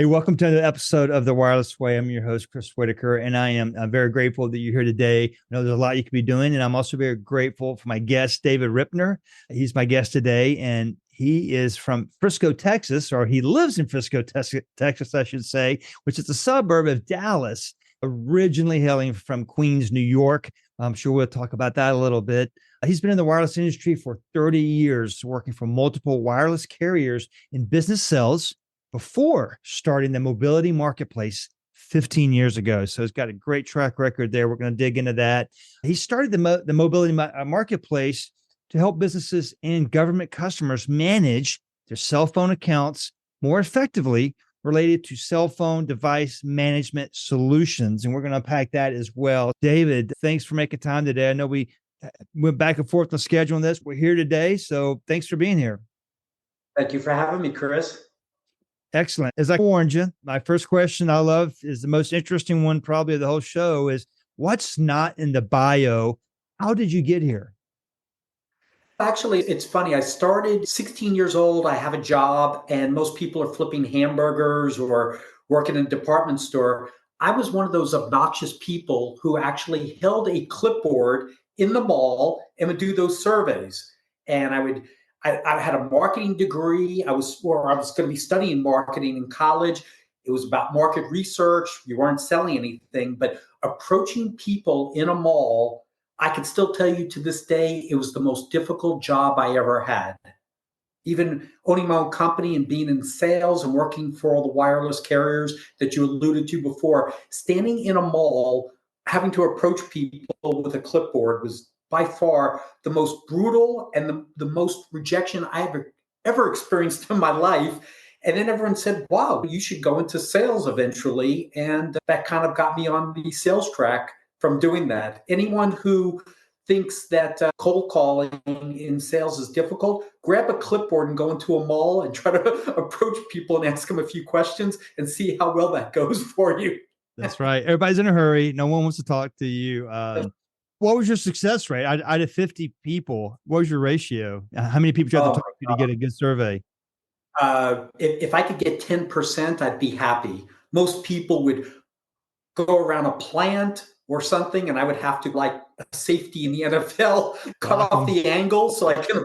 Hey, welcome to another episode of The Wireless Way. I'm your host, Chris Whitaker, and I'm very grateful that you're here today. I know there's a lot you could be doing, and I'm also very grateful for my guest, David Ripner. He's my guest today, and he is from Frisco, Texas, or he lives in Frisco, Texas, I should say, which is a suburb of Dallas, originally hailing from Queens, New York. I'm sure we'll talk about that a little bit. He's been in the wireless industry for 30 years, working for multiple wireless carriers in business sales before starting the mobility marketplace 15 years ago. So he's got a great track record there. We're going to dig into that. He started the mobility marketplace to help businesses and government customers manage their cell phone accounts more effectively related to cell phone device management solutions. And we're going to unpack that as well. David, thanks for making time today. I know we went back and forth on scheduling this. We're here today. So thanks for being here. Thank you for having me, Chris. Excellent. As I warned you, my first question I love is the most interesting one probably of the whole show is what's not in the bio? How did you get here? Actually, it's funny. I started 16 years old. I have a job, and most people are flipping hamburgers or working in a department store. I was one of those obnoxious people who actually held a clipboard in the mall and would do those surveys. And I had a marketing degree. I was going to be studying marketing in college. It was about market research. You weren't selling anything, but approaching people in a mall, I can still tell you to this day, it was the most difficult job I ever had. Even owning my own company and being in sales and working for all the wireless carriers that you alluded to before, standing in a mall, having to approach people with a clipboard was by far the most brutal and the most rejection I ever experienced in my life. And then everyone said, wow, you should go into sales eventually. And that kind of got me on the sales track from doing that. Anyone who thinks that cold calling in sales is difficult, grab a clipboard and go into a mall and try to approach people and ask them a few questions and see how well that goes for you. That's right. Everybody's in a hurry. No one wants to talk to you. What was your success rate? Out of 50 people, what was your ratio? How many people did you have to talk to get a good survey? If I could get 10%, I'd be happy. Most people would go around a plant or something, and I would have to, like a safety in the NFL, cut off the angle so I can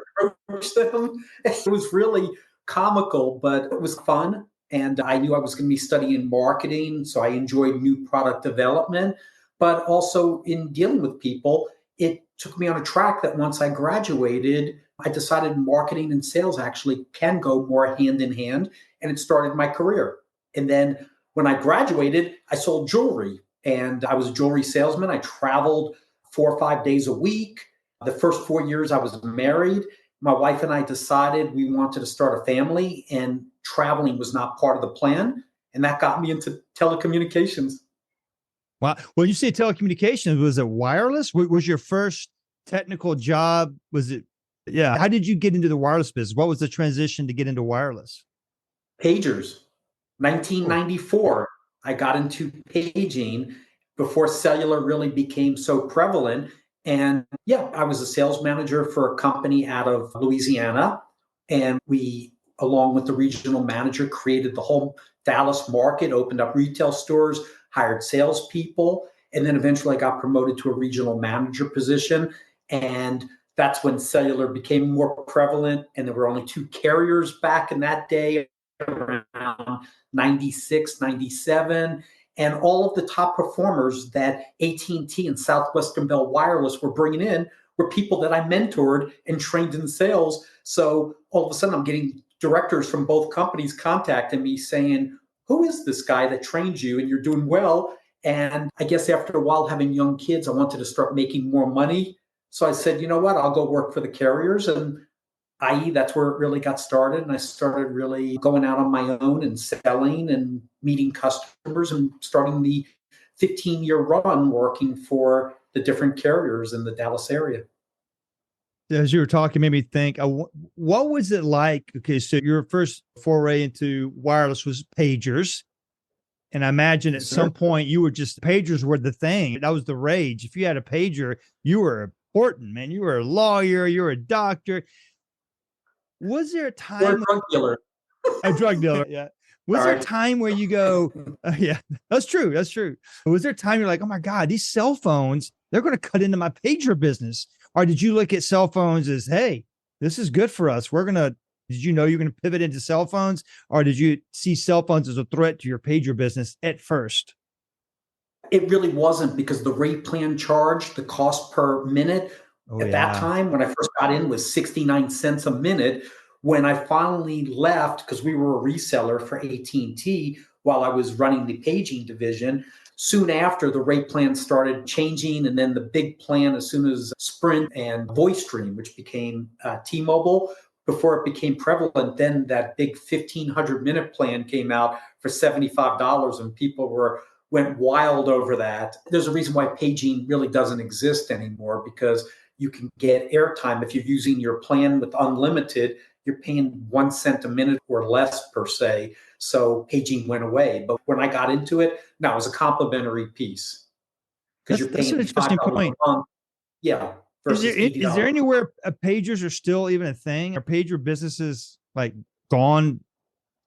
approach them. It was really comical, but it was fun. And I knew I was going to be studying marketing, so I enjoyed new product development. But also in dealing with people, it took me on a track that once I graduated, I decided marketing and sales actually can go more hand in hand, and it started my career. And then when I graduated, I sold jewelry, and I was a jewelry salesman. I traveled 4 or 5 days a week. The first 4 years I was married. My wife and I decided we wanted to start a family, and traveling was not part of the plan. And that got me into telecommunications. Wow. When you say telecommunications, was it wireless? Was your first technical job? Was it? Yeah. How did you get into the wireless business? What was the transition to get into wireless? Pagers. 1994, I got into paging before cellular really became so prevalent. And yeah, I was a sales manager for a company out of Louisiana. And we, along with the regional manager, created the whole Dallas market, opened up retail stores, hired salespeople. And then eventually I got promoted to a regional manager position. And that's when cellular became more prevalent. And there were only two carriers back in that day, around 96, 97. And all of the top performers that AT&T and Southwestern Bell Wireless were bringing in were people that I mentored and trained in sales. So all of a sudden I'm getting directors from both companies contacting me saying, who is this guy that trained you and you're doing well? And I guess after a while having young kids, I wanted to start making more money. So I said, you know what, I'll go work for the carriers. And i.e., that's where it really got started. And I started really going out on my own and selling and meeting customers and starting the 15-year run working for the different carriers in the Dallas area. As you were talking, made me think, what was it like? Okay, so your first foray into wireless was pagers. And I imagine at some point you were just, pagers were the thing. That was the rage. If you had a pager, you were important, man. You were a lawyer, you were a doctor. Was there a time? You're a drug dealer. A drug dealer, yeah. Was there a Sorry. time where you go, yeah, that's true. That's true. Was there a time you're like, oh my God, these cell phones, they're going to cut into my pager business? Or did you look at cell phones as, hey, this is good for us? Did you know you're going to pivot into cell phones? Or did you see cell phones as a threat to your pager business at first? It really wasn't, because the rate plan charge, the cost per minute Oh, at that yeah. time when I first got in was 69 cents a minute. When I finally left, because we were a reseller for AT&T while I was running the paging division, soon after the rate plan started changing, and then the big plan as soon as Sprint and VoiceStream, which became T-Mobile, before it became prevalent, then that big 1,500-minute plan came out for $75, and people went wild over that. There's a reason why paging really doesn't exist anymore, because you can get airtime. If you're using your plan with unlimited, you're paying 1 cent a minute or less per se. So paging went away. But when I got into it, no, it was a complimentary piece, because you're That's paying an interesting $5 point. a month. Yeah. Is there Versus is there $80. anywhere pagers are still even a thing? Are pager businesses like gone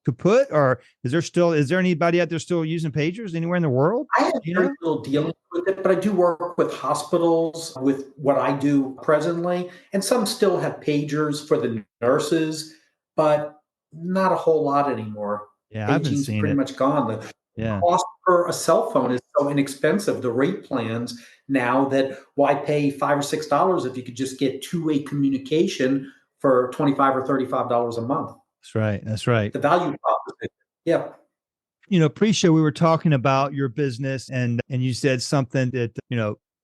kaput, or is there anybody out there still using pagers anywhere in the world? I have Do you very know? little dealings with it, but I do work with hospitals with what I do presently. And some still have pagers for the nurses, but not a whole lot anymore. Yeah, I haven't Paging's seen pretty it. much gone. The Yeah, cost per a cell phone is so inexpensive, the rate plans now, that why pay $5 or $6 if you could just get two-way communication for $25 or $35 a month? that's right. That's right. The value proposition. Yeah. Pre-show we were talking about your business, and you said something that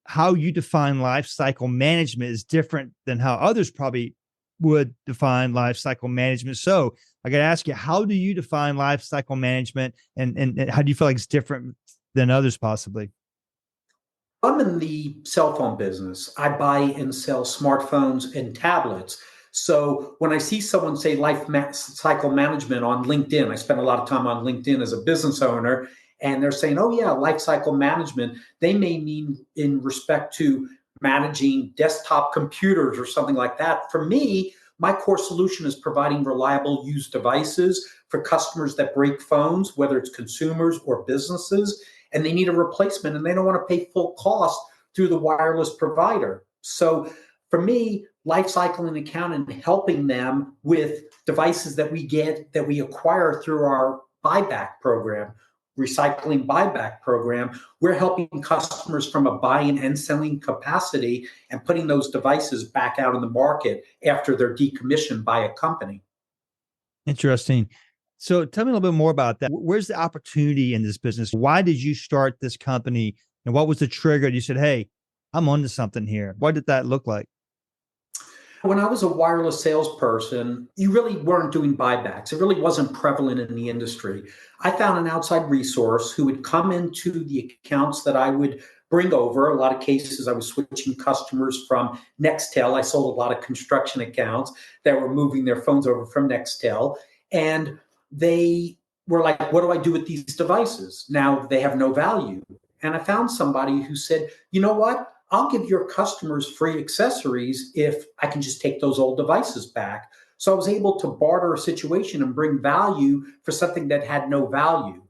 how you define life cycle management is different than how others probably would define life cycle management. So I got to ask you, how do you define life cycle management, and how do you feel like it's different than others possibly? I'm in the cell phone business. I buy and sell smartphones and tablets. So when I see someone say cycle management on LinkedIn, I spend a lot of time on LinkedIn as a business owner, and they're saying, oh, yeah, life cycle management, they may mean in respect to managing desktop computers or something like that. For me, my core solution is providing reliable used devices for customers that break phones, whether it's consumers or businesses, and they need a replacement and they don't want to pay full cost through the wireless provider. So for me, life cycle and accounting, helping them with devices that we acquire through our buyback program, recycling buyback program, we're helping customers from a buying and selling capacity and putting those devices back out in the market after they're decommissioned by a company. Interesting. So tell me a little bit more about that. Where's the opportunity in this business? Why did you start this company? And what was the trigger? You said, hey, I'm onto something here. What did that look like? When I was a wireless salesperson, you really weren't doing buybacks. It really wasn't prevalent in the industry. I found an outside resource who would come into the accounts that I would bring over. A lot of cases, I was switching customers from Nextel. I sold a lot of construction accounts that were moving their phones over from Nextel. And they were like, what do I do with these devices? Now they have no value. And I found somebody who said, you know what? I'll give your customers free accessories if I can just take those old devices back. So I was able to barter a situation and bring value for something that had no value.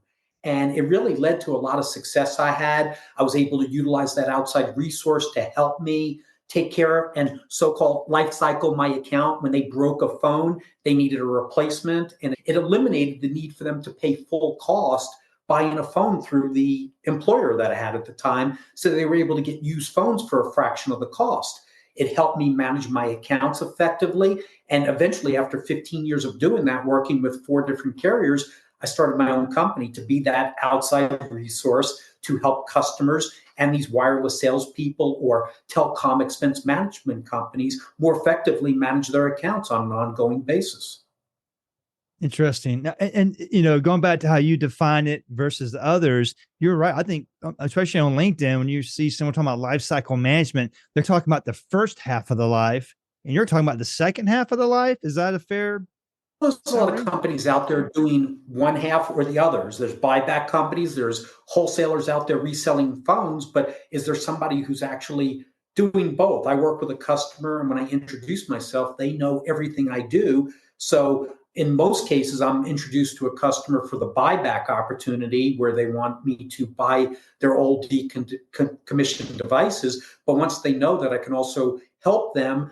And it really led to a lot of success I had. I was able to utilize that outside resource to help me take care and so-called life cycle my account. When they broke a phone, they needed a replacement, and it eliminated the need for them to pay full cost buying a phone through the employer that I had at the time. So they were able to get used phones for a fraction of the cost. It helped me manage my accounts effectively. And eventually, after 15 years of doing that, working with 4 different carriers, I started my own company to be that outside resource to help customers and these wireless salespeople or telecom expense management companies more effectively manage their accounts on an ongoing basis. Interesting. Now, going back to how you define it versus the others, you're right. I think, especially on LinkedIn, when you see someone talking about life cycle management, they're talking about the first half of the life, and you're talking about the second half of the life. Is that a fair There's a lot of summary? companies out there doing one half or the others. There's buyback companies, there's wholesalers out there reselling phones, but is there somebody who's actually doing both? I work with a customer, and when I introduce myself, they know everything I do. So In most cases, I'm introduced to a customer for the buyback opportunity where they want me to buy their old decommissioned devices. But once they know that I can also help them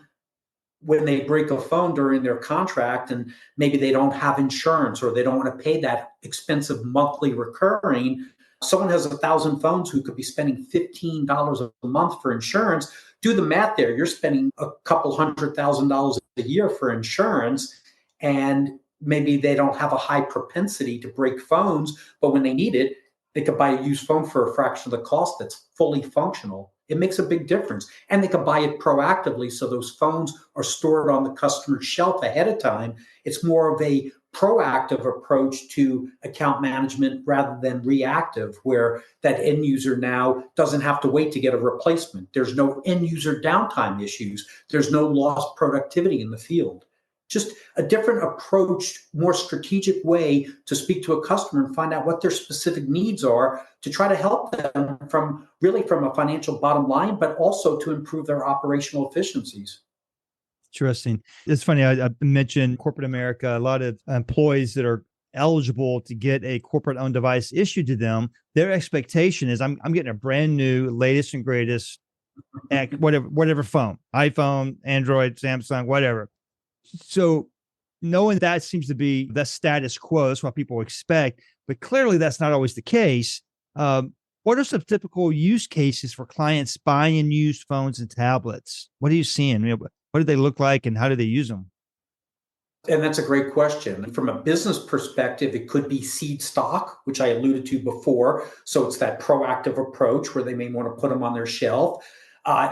when they break a phone during their contract and maybe they don't have insurance or they don't want to pay that expensive monthly recurring, someone has 1,000 phones who could be spending $15 a month for insurance. Do the math there. You're spending a couple $100,000 a year for insurance, and maybe they don't have a high propensity to break phones, but when they need it, they could buy a used phone for a fraction of the cost that's fully functional. It makes a big difference. And they can buy it proactively so those phones are stored on the customer's shelf ahead of time. It's more of a proactive approach to account management rather than reactive, where that end user now doesn't have to wait to get a replacement. There's no end user downtime issues. There's no lost productivity in the field. Just a different approach, more strategic way to speak to a customer and find out what their specific needs are to try to help them from a financial bottom line, but also to improve their operational efficiencies. Interesting. It's funny. I mentioned corporate America, a lot of employees that are eligible to get a corporate owned device issued to them. Their expectation is I'm getting a brand new, latest and greatest, whatever phone, iPhone, Android, Samsung, whatever. So knowing that seems to be the status quo, that's what people expect, but clearly that's not always the case. What are some typical use cases for clients buying used phones and tablets? What are you seeing? What do they look like and how do they use them? And that's a great question. From a business perspective, it could be seed stock, which I alluded to before. So it's that proactive approach where they may want to put them on their shelf.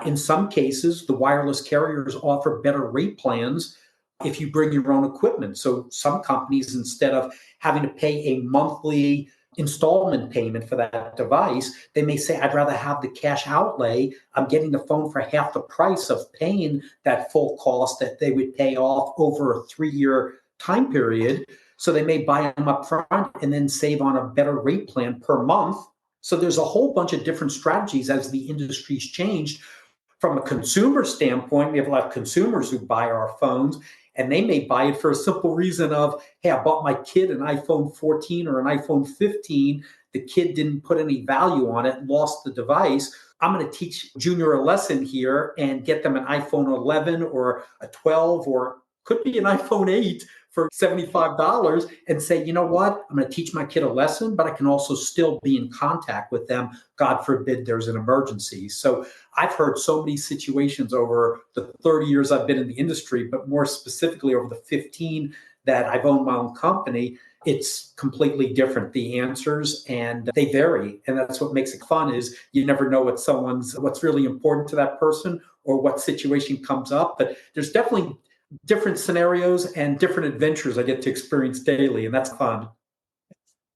In some cases, the wireless carriers offer better rate plans if you bring your own equipment. So some companies, instead of having to pay a monthly installment payment for that device, they may say, I'd rather have the cash outlay. I'm getting the phone for half the price of paying that full cost that they would pay off over a 3-year time period. So they may buy them up front and then save on a better rate plan per month. So there's a whole bunch of different strategies as the industry's changed. From a consumer standpoint, we have a lot of consumers who buy our phones, and they may buy it for a simple reason of, hey, I bought my kid an iPhone 14 or an iPhone 15. The kid didn't put any value on it, lost the device. I'm going to teach Junior a lesson here and get them an iPhone 11 or a 12 or could be an iPhone 8 for $75 and say, you know what, I'm going to teach my kid a lesson, but I can also still be in contact with them. God forbid there's an emergency. So I've heard so many situations over the 30 years I've been in the industry, but more specifically over the 15 that I've owned my own company. It's completely different, the answers, and they vary. And that's what makes it fun is you never know what's really important to that person or what situation comes up. But there's definitely different scenarios and different adventures I get to experience daily, and that's fun.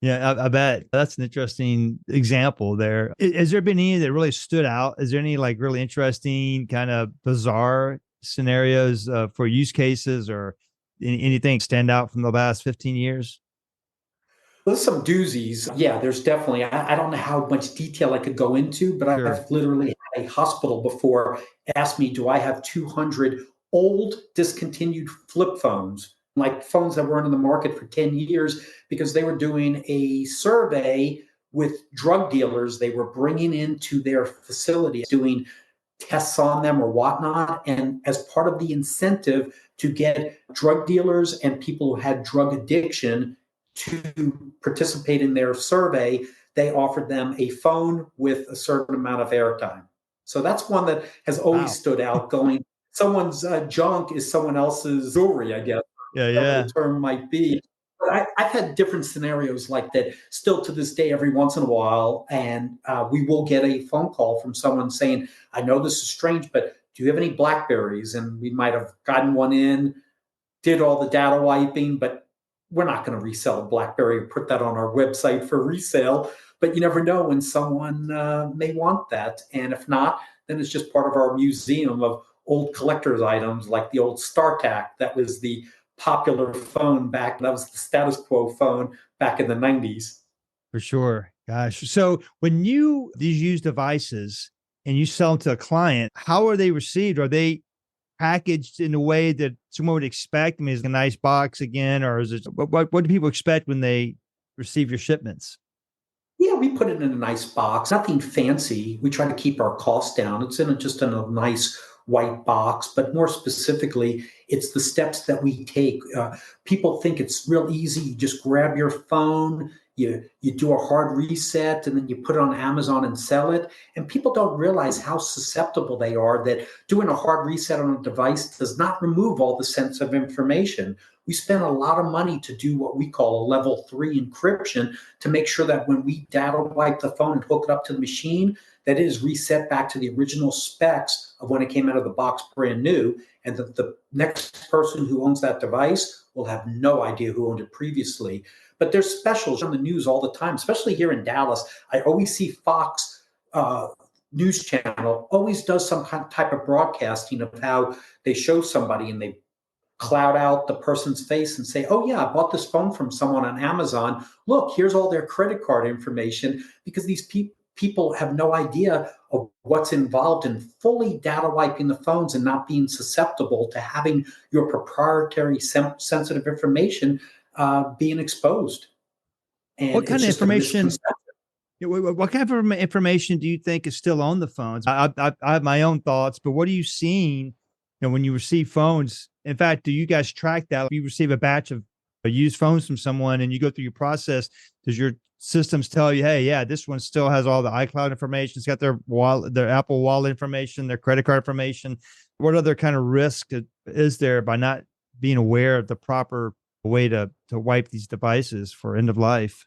Yeah, I bet that's an interesting example there. Has there been any that really stood out? Is there any like really interesting kind of bizarre scenarios for use cases or anything stand out from the last 15 years? There's some doozies. Yeah, there's definitely. I don't know how much detail I could go into, but Sure. I've literally had a hospital before ask me, do I have 200 old discontinued flip phones, like phones that weren't in the market for 10 years, because they were doing a survey with drug dealers. They were bringing into their facility, doing tests on them or whatnot. And as part of the incentive to get drug dealers and people who had drug addiction to participate in their survey, they offered them a phone with a certain amount of airtime. So that's one that has always stood out, going, someone's junk is someone else's jewelry, I guess, Yeah, whatever yeah. the term might be. But I've had different scenarios like that still to this day, every once in a while. And we will get a phone call from someone saying, I know this is strange, but do you have any Blackberries? And we might have gotten one in, did all the data wiping, but we're not going to resell a BlackBerry or put that on our website for resale. But you never know when someone may want that. And if not, then it's just part of our museum of old collector's items, like the old StarTAC. That was the popular phone back. That was the status quo phone back in the 90s. For sure. Gosh. So when these used devices and you sell them to a client, how are they received? Are they packaged in a way that someone would expect? I mean, is it a nice box again, or is it what do people expect when they receive your shipments? Yeah, we put it in a nice box, nothing fancy. We try to keep our costs down. It's just in a nice white box, but more specifically, it's the steps that we take. People think it's real easy. You just grab your phone, you do a hard reset, and then you put it on Amazon and sell it. And people don't realize how susceptible they are, that doing a hard reset on a device does not remove all the sensitive information. We spend a lot of money to do what we call a level 3 encryption to make sure that when we data wipe the phone and hook it up to the machine, that it is reset back to the original specs of when it came out of the box brand new, and that the next person who owns that device will have no idea who owned it previously. But there's specials on the news all the time, especially here in Dallas. I always see Fox news channel always does some type of broadcasting of how they show somebody and they cloud out the person's face and say, oh, yeah, I bought this phone from someone on Amazon. Look, here's all their credit card information, because these people have no idea of what's involved in fully data wiping the phones and not being susceptible to having your proprietary sensitive information being exposed. And What kind it's of just a information? misconception. What kind of information do you think is still on the phones? I have my own thoughts, but what are you seeing? When you receive phones, in fact, do you guys track that? If you receive a batch of used phones from someone and you go through your process, does your systems tell you, hey, yeah, this one still has all the iCloud information, it's got their wallet, their Apple Wallet information, their credit card information? What other kind of risk is there by not being aware of the proper way to wipe these devices for end of life?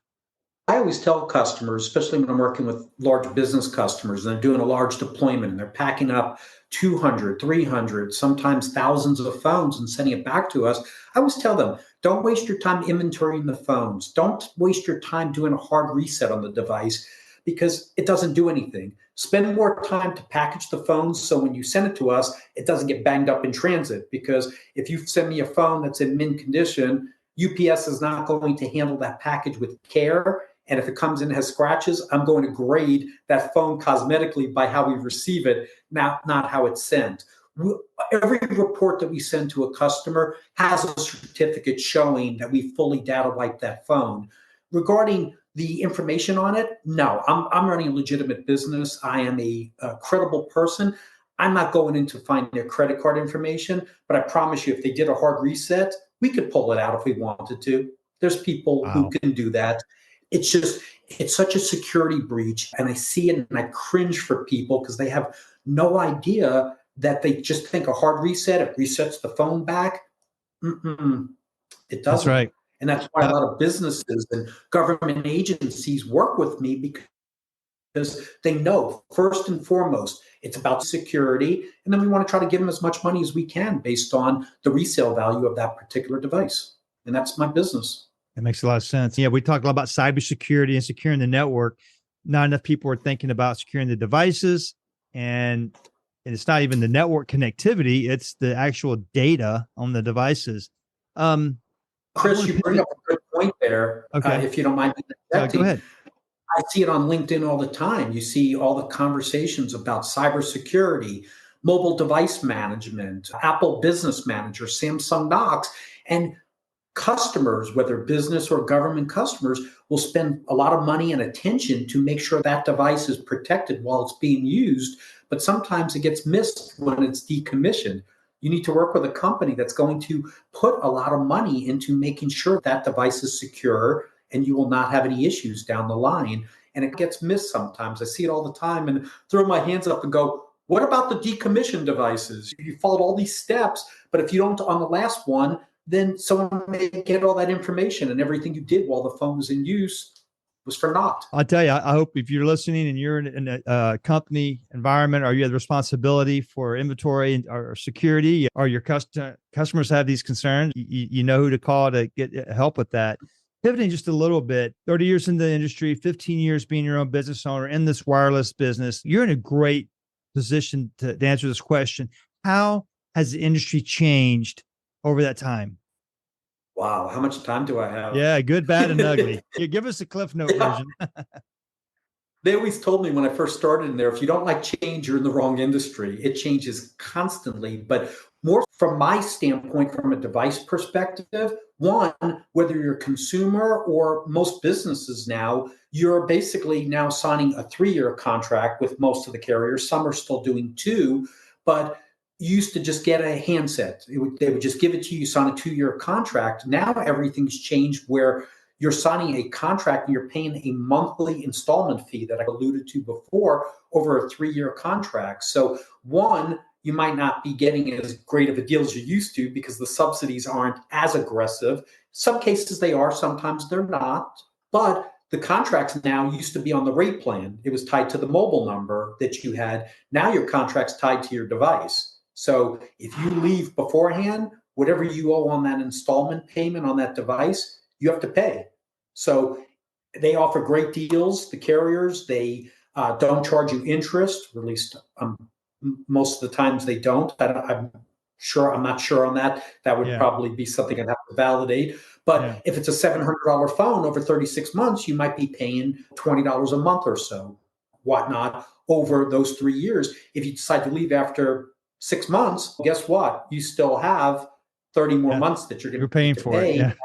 I always tell customers, especially when I'm working with large business customers and they're doing a large deployment and they're packing up 200, 300, sometimes thousands of phones and sending it back to us, I always tell them, don't waste your time inventorying the phones. Don't waste your time doing a hard reset on the device, because it doesn't do anything. Spend more time to package the phones so when you send it to us, it doesn't get banged up in transit. Because if you send me a phone that's in mint condition, UPS is not going to handle that package with care. And if it comes in and has scratches, I'm going to grade that phone cosmetically by how we receive it, not how it's sent. Every report that we send to a customer has a certificate showing that we fully data wiped that phone. Regarding the information on it, no, I'm running a legitimate business. I am a credible person. I'm not going in to find their credit card information, but I promise you, if they did a hard reset, we could pull it out if we wanted to. There's people who Wow. can do that. It's such a security breach. And I see it and I cringe for people because they have no idea that they just think a hard reset, it resets the phone back. Mm-mm, it That's doesn't. right. And that's why a lot of businesses and government agencies work with me, because they know first and foremost, it's about security. And then we want to try to give them as much money as we can based on the resale value of that particular device. And that's my business. That makes a lot of sense. Yeah, we talked a lot about cybersecurity and securing the network. Not enough people are thinking about securing the devices, and it's not even the network connectivity; it's the actual data on the devices. I Chris, want you to bring pivot. up a good point there. Okay, If you don't mind go interjecting, ahead. I see it on LinkedIn all the time. You see all the conversations about cybersecurity, mobile device management, Apple Business Manager, Samsung Knox, and customers, whether business or government customers, will spend a lot of money and attention to make sure that device is protected while it's being used. But sometimes it gets missed when it's decommissioned. You need to work with a company that's going to put a lot of money into making sure that device is secure and you will not have any issues down the line. And it gets missed sometimes. I see it all the time and throw my hands up and go, what about the decommissioned devices? You followed all these steps, but if you don't on the last one, then someone may get all that information and everything you did while the phone was in use was for naught. I'll tell you, I hope if you're listening and you're in a company environment, or you have the responsibility for inventory or security, or your customers have these concerns, you know who to call to get help with that. Pivoting just a little bit, 30 years in the industry, 15 years being your own business owner in this wireless business, you're in a great position to answer this question. How has the industry changed over that time? Wow, how much time do I have? Yeah, good, bad, and ugly. Yeah, give us a Cliff Note Yeah. version. They always told me when I first started in there, if you don't like change, you're in the wrong industry. It changes constantly. But more from my standpoint, from a device perspective, one, whether you're a consumer or most businesses now, you're basically now signing a 3-year contract with most of the carriers. Some are still doing 2, but you used to just get a handset. They would just give it to you, sign a 2-year contract. Now everything's changed where you're signing a contract and you're paying a monthly installment fee that I alluded to before over a 3-year contract. So one, you might not be getting as great of a deal as you used to because the subsidies aren't as aggressive. Some cases they are, sometimes they're not. But the contracts now used to be on the rate plan. It was tied to the mobile number that you had. Now your contract's tied to your device. So if you leave beforehand, whatever you owe on that installment payment on that device, you have to pay. So they offer great deals. The carriers, they don't charge you interest, or at least most of the times they don't. I'm not sure on that. That would probably be something I'd have to validate. But if it's a $700 phone over 36 months, you might be paying $20 a month or so, whatnot, over those 3 years. If you decide to leave after 6 months, guess what? You still have 30 more months that you're paying for pay. it.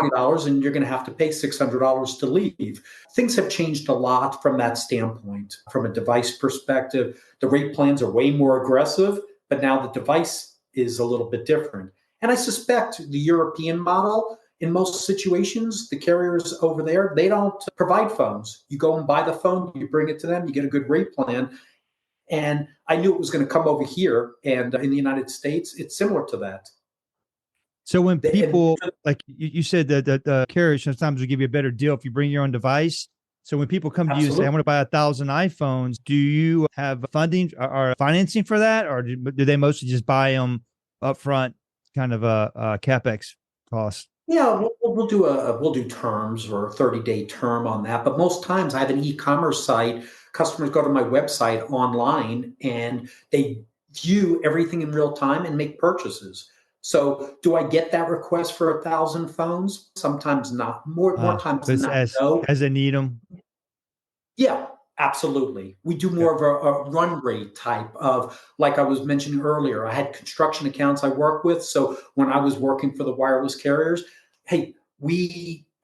$20 and you're going to have to pay $600 to leave. Things have changed a lot from that standpoint. From a device perspective, the rate plans are way more aggressive, but now the device is a little bit different. And I suspect the European model, in most situations, the carriers over there, they don't provide phones. You go and buy the phone, you bring it to them, you get a good rate plan. And I knew it was going to come over here. And in the United States, it's similar to that. So when people, like you said, that the carriers sometimes will give you a better deal if you bring your own device. So when people come to you and say, I want to buy 1,000 iPhones, do you have funding or financing for that? Or do they mostly just buy them upfront, kind of a CapEx cost? Yeah, we'll do terms or a 30-day term on that. But most times I have an e-commerce site. Customers go to my website online and they view everything in real time and make purchases. So do I get that request for 1,000 phones? Sometimes not. More times than not, no. As they need them? Yeah, absolutely. We do more of a run rate type of, like I was mentioning earlier, I had construction accounts I work with. So when I was working for the wireless carriers, hey,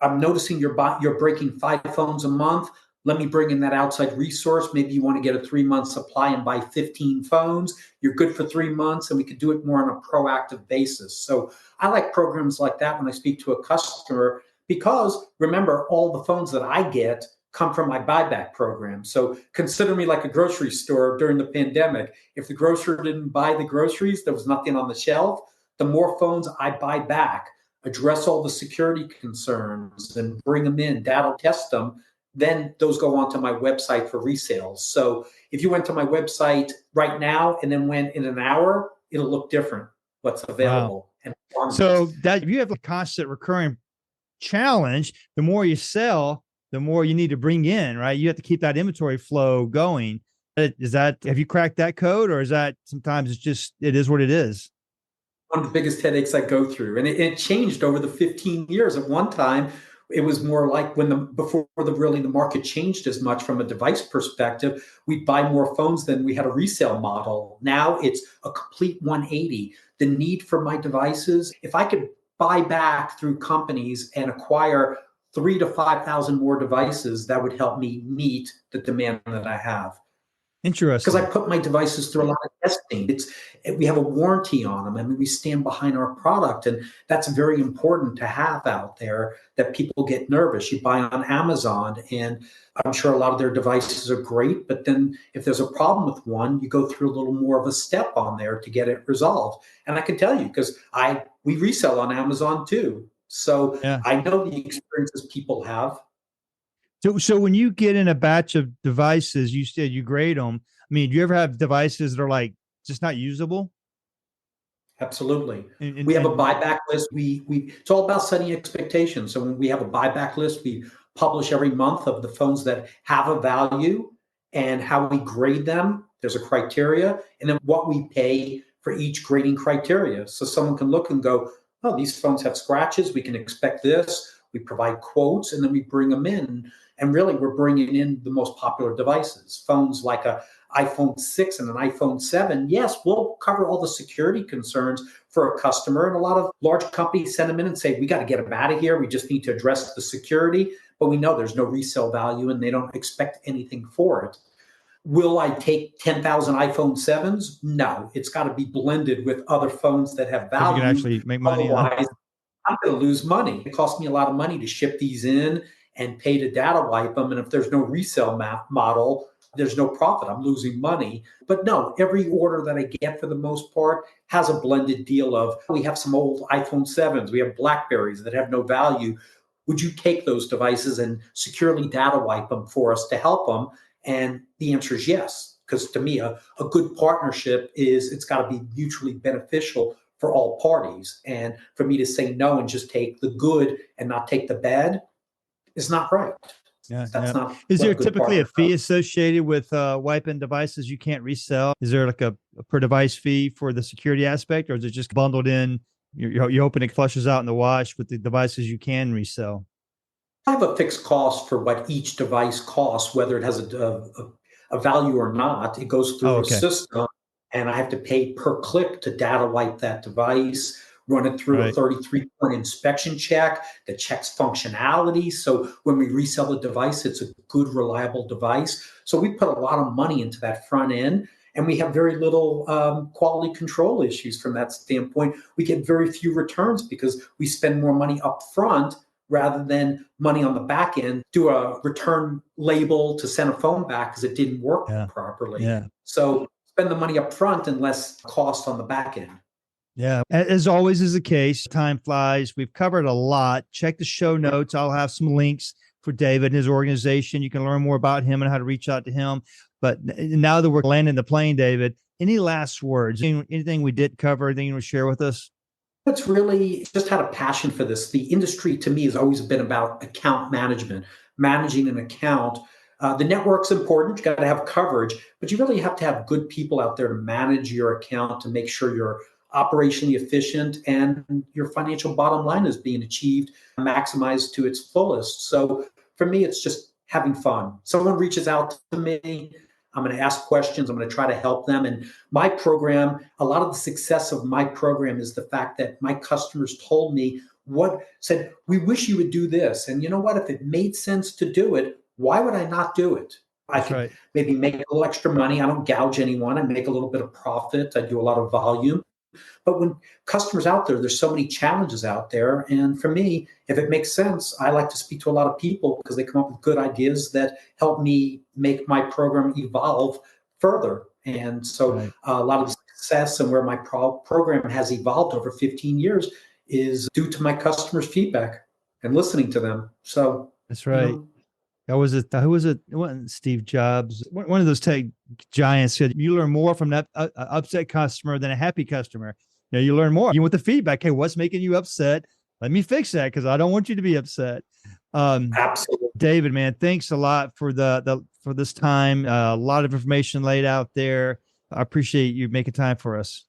I'm noticing you're breaking 5 phones a month. Let me bring in that outside resource. Maybe you want to get a 3-month supply and buy 15 phones. You're good for 3 months, and we could do it more on a proactive basis. So I like programs like that when I speak to a customer, because remember, all the phones that I get come from my buyback program. So consider me like a grocery store during the pandemic. If the grocer didn't buy the groceries, there was nothing on the shelf. The more phones I buy back, address all the security concerns and bring them in, data test them, then those go onto my website for resales. So if you went to my website right now and then went in an hour, it'll look different, what's available. Wow. And so that if you have a constant recurring challenge, the more you sell, the more you need to bring in, right? You have to keep that inventory flow going. Have you cracked that code, or is that sometimes it is what it is? One of the biggest headaches I go through. And it changed over the 15 years. At one time, it was more like before the market changed as much from a device perspective, we'd buy more phones than we had a resale model. Now it's a complete 180. The need for my devices, if I could buy back through companies and acquire 3,000 to 5,000 more devices, that would help me meet the demand that I have. Interesting. Because I put my devices through a lot of testing. We have a warranty on them. I mean, we stand behind our product, and that's very important to have out there, that people get nervous. You buy on Amazon, and I'm sure a lot of their devices are great, but then if there's a problem with one, you go through a little more of a step on there to get it resolved. And I can tell you, because we resell on Amazon too. So I know the experiences people have. So when you get in a batch of devices, you said you grade them. I mean, do you ever have devices that are like just not usable? Absolutely. We have a buyback list. It's all about setting expectations. So when we have a buyback list, we publish every month of the phones that have a value and how we grade them. There's a criteria, and then what we pay for each grading criteria. So someone can look and go, oh, these phones have scratches. We can expect this. We provide quotes, and then we bring them in. And really, we're bringing in the most popular devices, phones like a iPhone 6 and an iPhone 7. Yes, we'll cover all the security concerns for a customer. And a lot of large companies send them in and say, we got to get them out of here. We just need to address the security. But we know there's no resale value and they don't expect anything for it. Will I take 10,000 iPhone 7s? No, it's got to be blended with other phones that have value. You can actually make money. Otherwise, I'm going to lose money. It costs me a lot of money to ship these in and pay to data wipe them. And if there's no resale model, there's no profit. I'm losing money. But no, every order that I get for the most part has a blended deal of, we have some old iPhone 7s, we have Blackberries that have no value. Would you take those devices and securely data wipe them for us to help them? And the answer is yes, because to me, a good partnership is it's got to be mutually beneficial for all parties. And for me to say no and just take the good and not take the bad is not right. That's not. Is there typically a fee associated with wiping devices you can't resell? Is there like a per device fee for the security aspect, or is it just bundled in? You open it, flushes out in the wash with the devices you can resell? I have a fixed cost for what each device costs, whether it has a value or not. It goes through a system, and I have to pay per click to data wipe that device, run it through a 33-point inspection check that checks functionality. So when we resell the device, it's a good, reliable device. So we put a lot of money into that front end, and we have very little quality control issues from that standpoint. We get very few returns because we spend more money up front rather than money on the back end, do a return label to send a phone back because it didn't work properly. So spend the money up front and less cost on the back end. Yeah. As always is the case, time flies. We've covered a lot. Check the show notes. I'll have some links for David and his organization. You can learn more about him and how to reach out to him. But now that we're landing the plane, David, any last words? Anything we did cover, anything you want to share with us? It's really just had a passion for this. The industry to me has always been about account management, managing an account. The network's important. You got to have coverage, but you really have to have good people out there to manage your account to make sure you're operationally efficient and your financial bottom line is being achieved, maximized to its fullest. So for me, it's just having fun. Someone reaches out to me, I'm going to ask questions. I'm going to try to help them. And my program, a lot of the success of my program is the fact that my customers told me said, we wish you would do this. And you know what? If it made sense to do it, why would I not do it? I could maybe make a little extra money. I don't gouge anyone. I make a little bit of profit. I do a lot of volume. But when customers out there's so many challenges out there. And for me, if it makes sense, I like to speak to a lot of people because they come up with good ideas that help me make my program evolve further. And so a lot of the success and where my program has evolved over 15 years is due to my customers' feedback and listening to them. So that's right. Who was it? It wasn't Steve Jobs. One of those tech giants said, you learn more from that upset customer than a happy customer. You learn more. You want the feedback. Hey, what's making you upset? Let me fix that because I don't want you to be upset. Absolutely. David, man, thanks a lot for for this time. A lot of information laid out there. I appreciate you making time for us.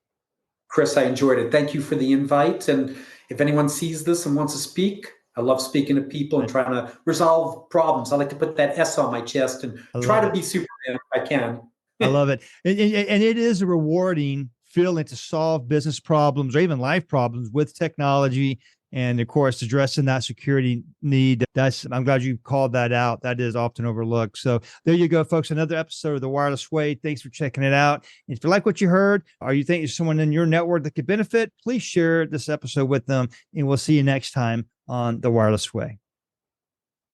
Chris, I enjoyed it. Thank you for the invite. And if anyone sees this and wants to speak, I love speaking to people and trying to resolve problems. I like to put that S on my chest and try to be Superman if I can. I love it. And it is a rewarding feeling to solve business problems or even life problems with technology. And of course, addressing that security need. I'm glad you called that out. That is often overlooked. So there you go, folks. Another episode of The Wireless Way. Thanks for checking it out. And if you like what you heard, or you think there's someone in your network that could benefit, please share this episode with them. And we'll see you next time on The Wireless Way.